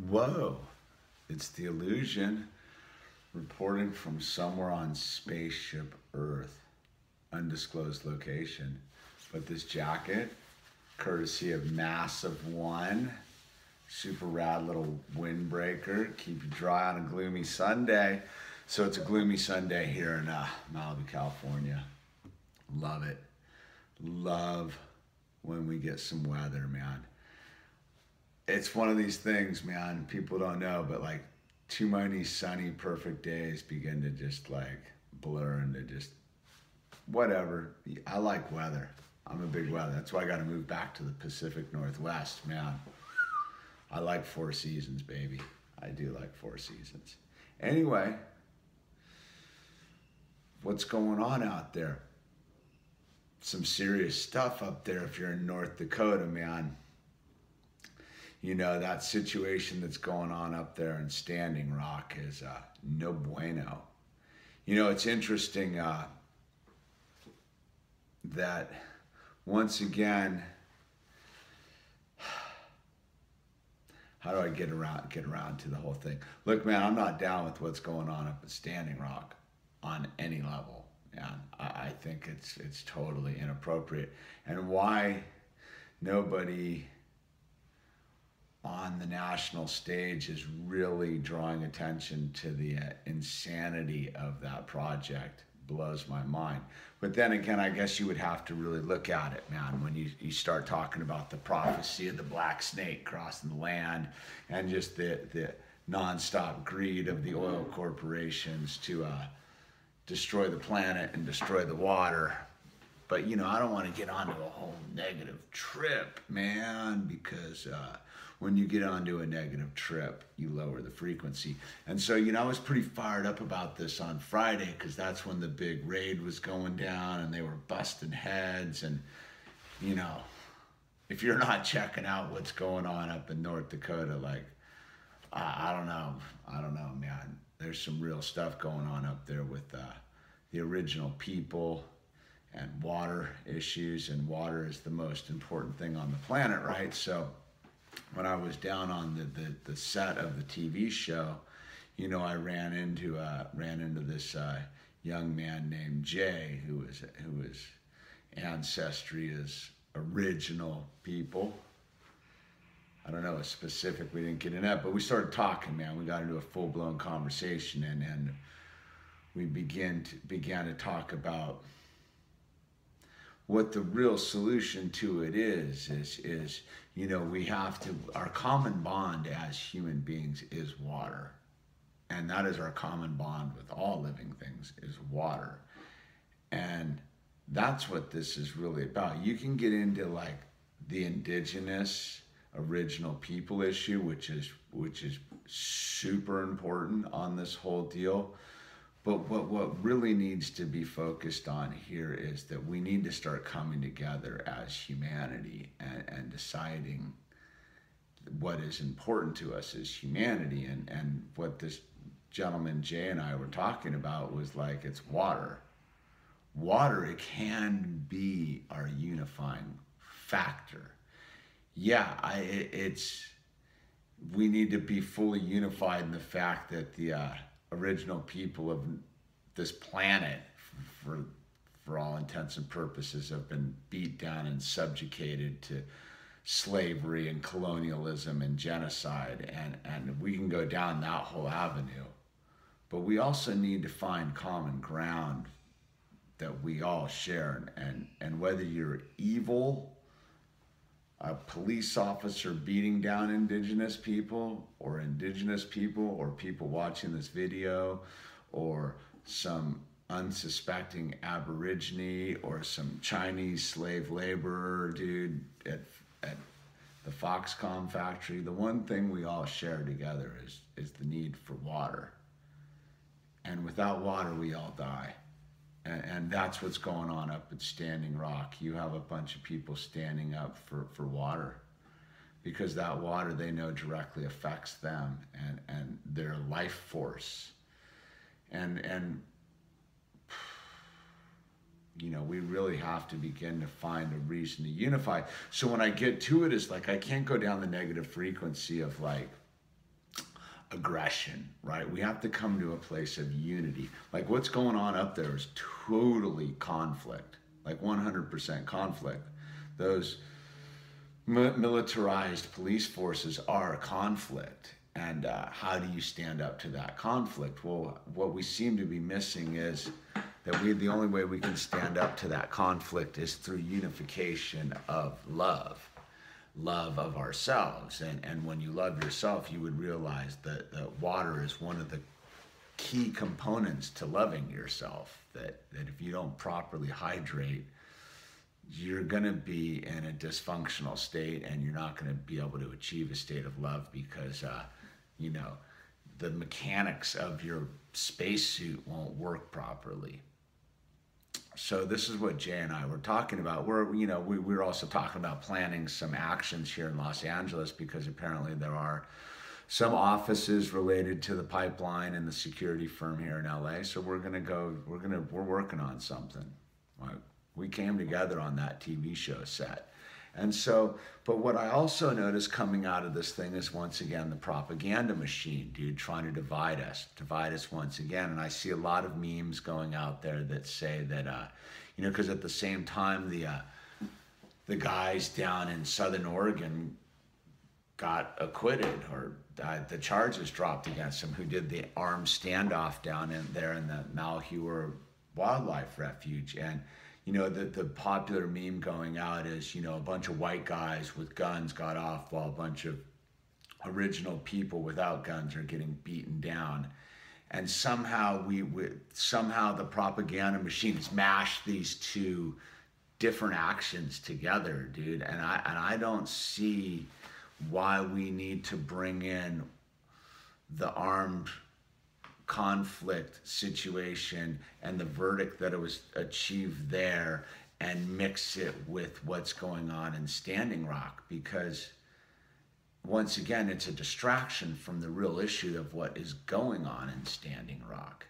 Whoa, it's the illusion reporting from somewhere on spaceship Earth, undisclosed location. But this jacket, courtesy of Massive One, super rad little windbreaker, keep you dry on a gloomy Sunday. So it's a gloomy Sunday here in Malibu, California. Love it. Love when we get some weather, man. It's one of these things, man, people don't know, but like too many sunny, perfect days begin to just like blur into just whatever. I like weather. I'm a big weather. That's why I got to move back to the Pacific Northwest, man. I like 4 seasons, baby. I do like 4 seasons. Anyway, what's going on out there? Some serious stuff up there if you're in North Dakota, man. You know, that situation that's going on up there in Standing Rock is no bueno. You know, it's interesting that once again, how do I get around to the whole thing? Look, man, I'm not down with what's going on up at Standing Rock on any level. Man, I think it's totally inappropriate. And why nobody on the national stage is really drawing attention to the insanity of that project blows my mind. But then again, I guess you would have to really look at it, man, when you start talking about the prophecy of the black snake crossing the land and just the nonstop greed of the oil corporations to destroy the planet and destroy the water. But, you know, I don't want to get onto a whole negative trip, man, because when you get onto a negative trip, you lower the frequency. And so, you know, I was pretty fired up about this on Friday because that's when the big raid was going down and they were busting heads. And, you know, if you're not checking out what's going on up in North Dakota, like, I don't know, man. There's some real stuff going on up there with the original people and water issues, and water is the most important thing on the planet, right? So when I was down on the set of the TV show, you know, I ran into this young man named Jay, who is ancestry is original people. I don't know a specific, we didn't get in that, but we started talking, man. We got into a full-blown conversation, and we began to talk about what the real solution to it is, you know, we have to, our common bond as human beings is water. And that is our common bond with all living things, is water. And that's what this is really about. You can get into like the indigenous original people issue, which is super important on this whole deal. But what really needs to be focused on here is that we need to start coming together as humanity and deciding what is important to us as humanity. And what this gentleman Jay and I were talking about was like, it's water. Water, it can be our unifying factor. Yeah, we need to be fully unified in the fact that the original people of this planet, for all intents and purposes, have been beat down and subjugated to slavery and colonialism and genocide, and we can go down that whole avenue. But we also need to find common ground that we all share, and whether you're evil, a police officer beating down indigenous people or people watching this video, or some unsuspecting aborigine or some Chinese slave laborer dude at the Foxconn factory, the one thing we all share together is the need for water. And without water, we all die. And that's what's going on up at Standing Rock. You have a bunch of people standing up for water, because that water, they know, directly affects them and their life force. And you know, we really have to begin to find a reason to unify. So when I get to it, it's like I can't go down the negative frequency of like aggression, right? We have to come to a place of unity. Like what's going on up there is totally conflict, like 100% conflict. Those militarized police forces are conflict. And how do you stand up to that conflict? Well, what we seem to be missing is that the only way we can stand up to that conflict is through unification of love of ourselves. And when you love yourself, you would realize that water is one of the key components to loving yourself, that if you don't properly hydrate, you're going to be in a dysfunctional state, and you're not going to be able to achieve a state of love because, you know, the mechanics of your spacesuit won't work properly. So this is what Jay and I were talking about. We're also talking about planning some actions here in Los Angeles, because apparently there are some offices related to the pipeline and the security firm here in LA. So we're working on something. We came together on that TV show set. And so, but what I also noticed coming out of this thing is, once again, the propaganda machine, dude, trying to divide us once again. And I see a lot of memes going out there that say that, because at the same time, the guys down in Southern Oregon got acquitted, or the charges dropped against them, who did the armed standoff down in there in the Malheur Wildlife Refuge. And the popular meme going out is, a bunch of white guys with guns got off while a bunch of original people without guns are getting beaten down. And somehow somehow the propaganda machine has mashed these two different actions together, dude. And I don't see why we need to bring in the armed conflict situation and the verdict that it was achieved there and mix it with what's going on in Standing Rock, because once again, it's a distraction from the real issue of what is going on in Standing Rock.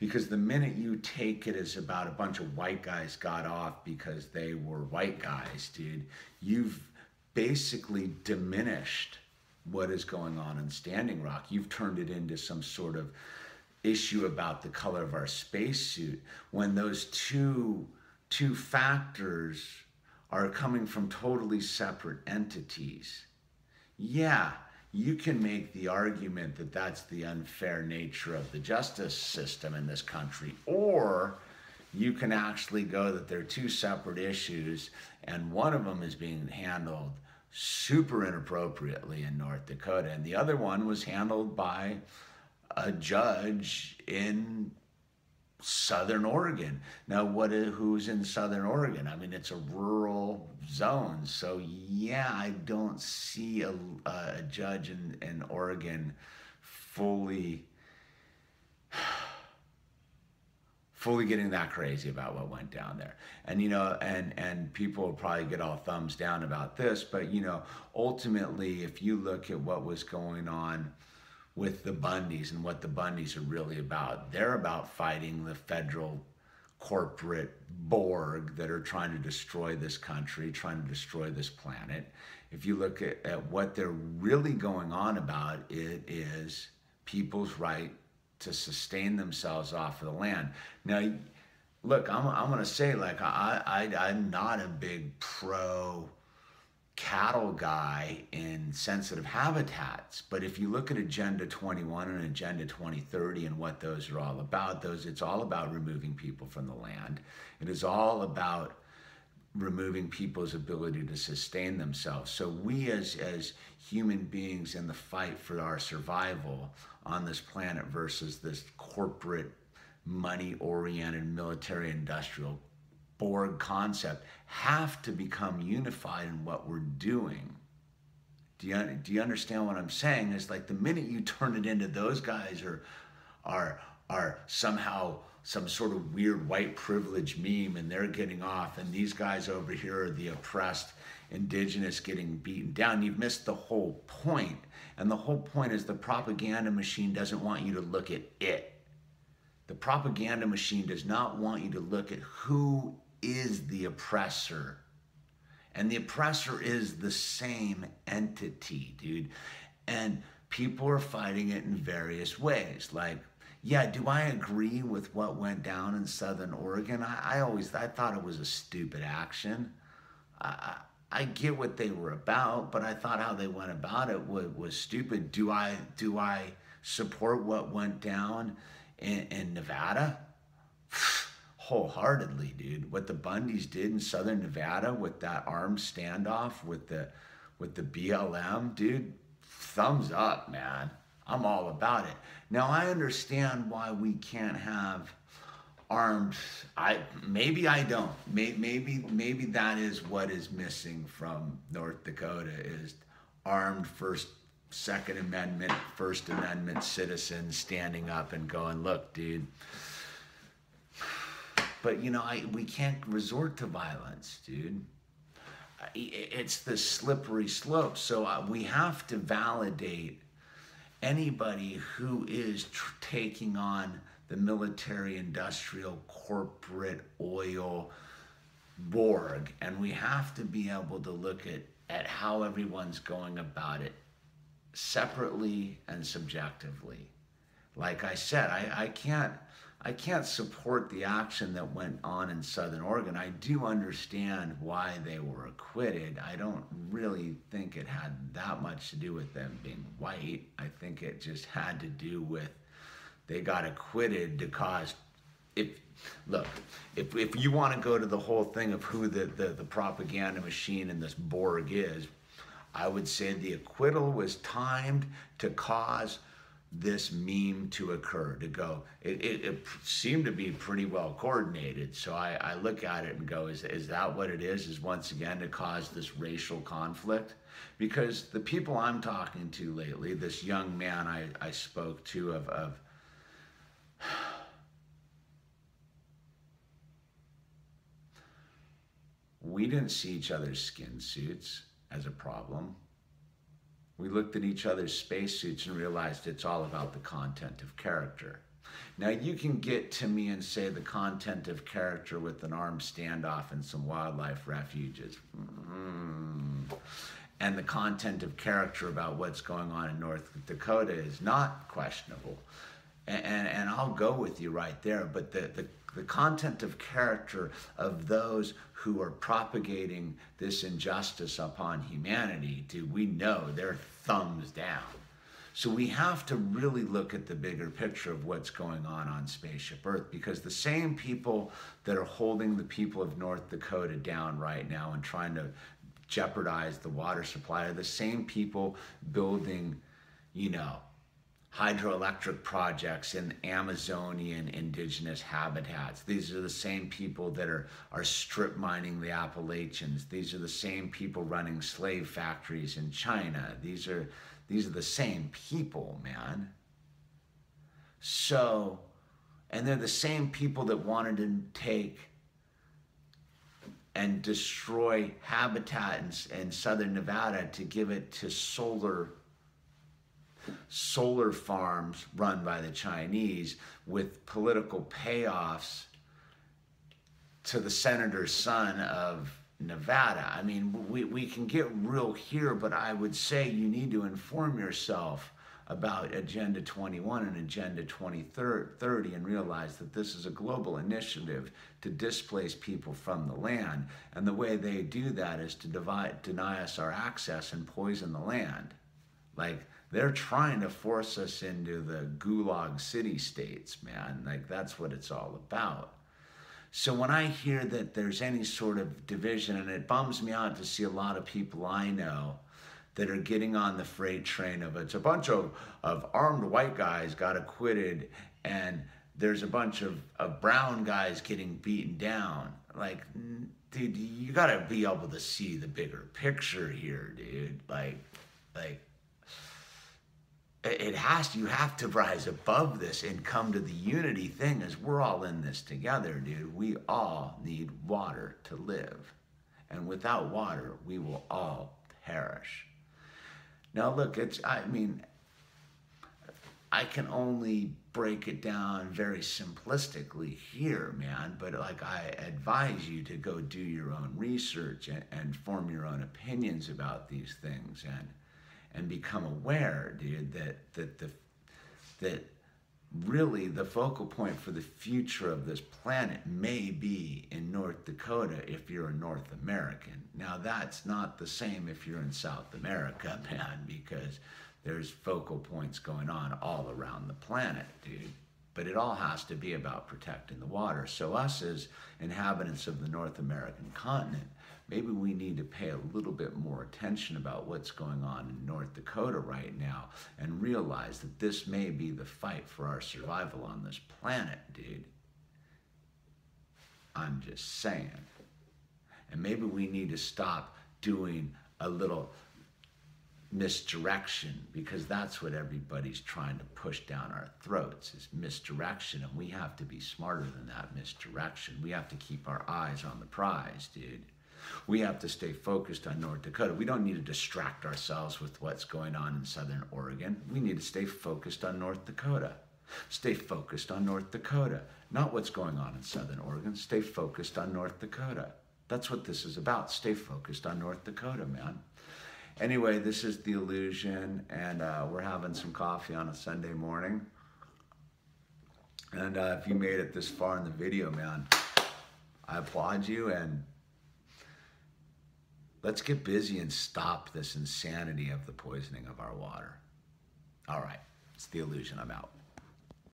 Because the minute you take it as about a bunch of white guys got off because they were white guys, dude, you've basically diminished what is going on in Standing Rock. You've turned it into some sort of issue about the color of our spacesuit, when those two factors are coming from totally separate entities. Yeah, you can make the argument that that's the unfair nature of the justice system in this country, or you can actually go that they're two separate issues, and one of them is being handled super inappropriately in North Dakota, and the other one was handled by a judge in Southern Oregon. Now, who's in Southern Oregon? I mean, it's a rural zone, so yeah, I don't see a judge in Oregon fully getting that crazy about what went down there. And, and people will probably get all thumbs down about this, but, ultimately, if you look at what was going on with the Bundys and what the Bundys are really about, they're about fighting the federal corporate Borg that are trying to destroy this country, trying to destroy this planet. If you look at what they're really going on about, it is people's right to sustain themselves off of the land. Now, look, I'm going to say, like, I'm not a big pro cattle guy in sensitive habitats, but if you look at Agenda 21 and Agenda 2030 and what those are all about, it's all about removing people from the land. It is all about removing people's ability to sustain themselves. So we as human beings in the fight for our survival on this planet versus this corporate, money-oriented, military-industrial Borg concept have to become unified in what we're doing. Do you understand what I'm saying? It's like the minute you turn it into those guys are somehow some sort of weird white privilege meme and they're getting off, and these guys over here are the oppressed indigenous getting beaten down, you've missed the whole point. And the whole point is the propaganda machine doesn't want you to look at it. The propaganda machine does not want you to look at who is the oppressor. And the oppressor is the same entity, dude. And people are fighting it in various ways. Like, yeah, do I agree with what went down in Southern Oregon? I thought it was a stupid action. I, I get what they were about, but I thought how they went about it was stupid. Do I support what went down in Nevada? Wholeheartedly, dude. What the Bundys did in Southern Nevada with that armed standoff with the BLM, dude, thumbs up, man. I'm all about it. Now I understand why we can't have armed. Maybe I don't. Maybe that is what is missing from North Dakota is armed Second Amendment, First Amendment citizens standing up and going, look, dude. But we can't resort to violence, dude. It's the slippery slope. So we have to validate anybody who is taking on the military, industrial, corporate, oil, Borg, and we have to be able to look at how everyone's going about it separately and subjectively. Like I said, I can't support the action that went on in Southern Oregon. I do understand why they were acquitted. I don't really think it had that much to do with them being white. I think it just had to do with they got acquitted to cause. If you want to go to the whole thing of who the propaganda machine in this Borg is, I would say the acquittal was timed to cause this meme to occur, to go. It seemed to be pretty well coordinated. So I look at it and go, is that what it is once again to cause this racial conflict? Because the people I'm talking to lately, this young man I spoke to of we didn't see each other's skin suits as a problem. We looked at each other's spacesuits and realized it's all about the content of character. Now you can get to me and say the content of character with an armed standoff and some wildlife refuges. And the content of character about what's going on in North Dakota is not questionable. And I'll go with you right there, but the content of character of those who are propagating this injustice upon humanity, we know they're thumbs down. So we have to really look at the bigger picture of what's going on Spaceship Earth, because the same people that are holding the people of North Dakota down right now and trying to jeopardize the water supply are the same people building, hydroelectric projects in Amazonian indigenous habitats. These are the same people that are strip mining the Appalachians. These are the same people running slave factories in China. These are the same people, man. So, and they're the same people that wanted to take and destroy habitat in southern Nevada to give it to solar farms run by the Chinese with political payoffs to the senator's son of Nevada. I mean, we can get real here, but I would say you need to inform yourself about Agenda 21 and Agenda 2030 and realize that this is a global initiative to displace people from the land. And the way they do that is to deny us our access and poison the land. Like, they're trying to force us into the gulag city-states, man. Like, that's what it's all about. So when I hear that there's any sort of division, and it bums me out to see a lot of people I know that are getting on the freight train of it's a bunch of armed white guys got acquitted, and there's a bunch of brown guys getting beaten down. Like, dude, you gotta be able to see the bigger picture here, dude. Like, you have to rise above this and come to the unity thing as we're all in this together, dude. We all need water to live. And without water, we will all perish. Now look, I can only break it down very simplistically here, man, but like I advise you to go do your own research and form your own opinions about these things and become aware, dude, that really the focal point for the future of this planet may be in North Dakota if you're a North American. Now that's not the same if you're in South America, man, because there's focal points going on all around the planet, dude. But it all has to be about protecting the water. So us as inhabitants of the North American continent, maybe we need to pay a little bit more attention about what's going on in North Dakota right now and realize that this may be the fight for our survival on this planet, dude. I'm just saying. And maybe we need to stop doing a little misdirection, because that's what everybody's trying to push down our throats, is misdirection, and we have to be smarter than that misdirection. We have to keep our eyes on the prize, dude. We have to stay focused on North Dakota. We don't need to distract ourselves with what's going on in Southern Oregon. We need to stay focused on North Dakota. Stay focused on North Dakota, not what's going on in Southern Oregon. Stay focused on North Dakota. That's what this is about. Stay focused on North Dakota, man. Anyway, this is The Illusion, and we're having some coffee on a Sunday morning. And if you made it this far in the video, man, I applaud you, and let's get busy and stop this insanity of the poisoning of our water. All right, it's The Illusion. I'm out.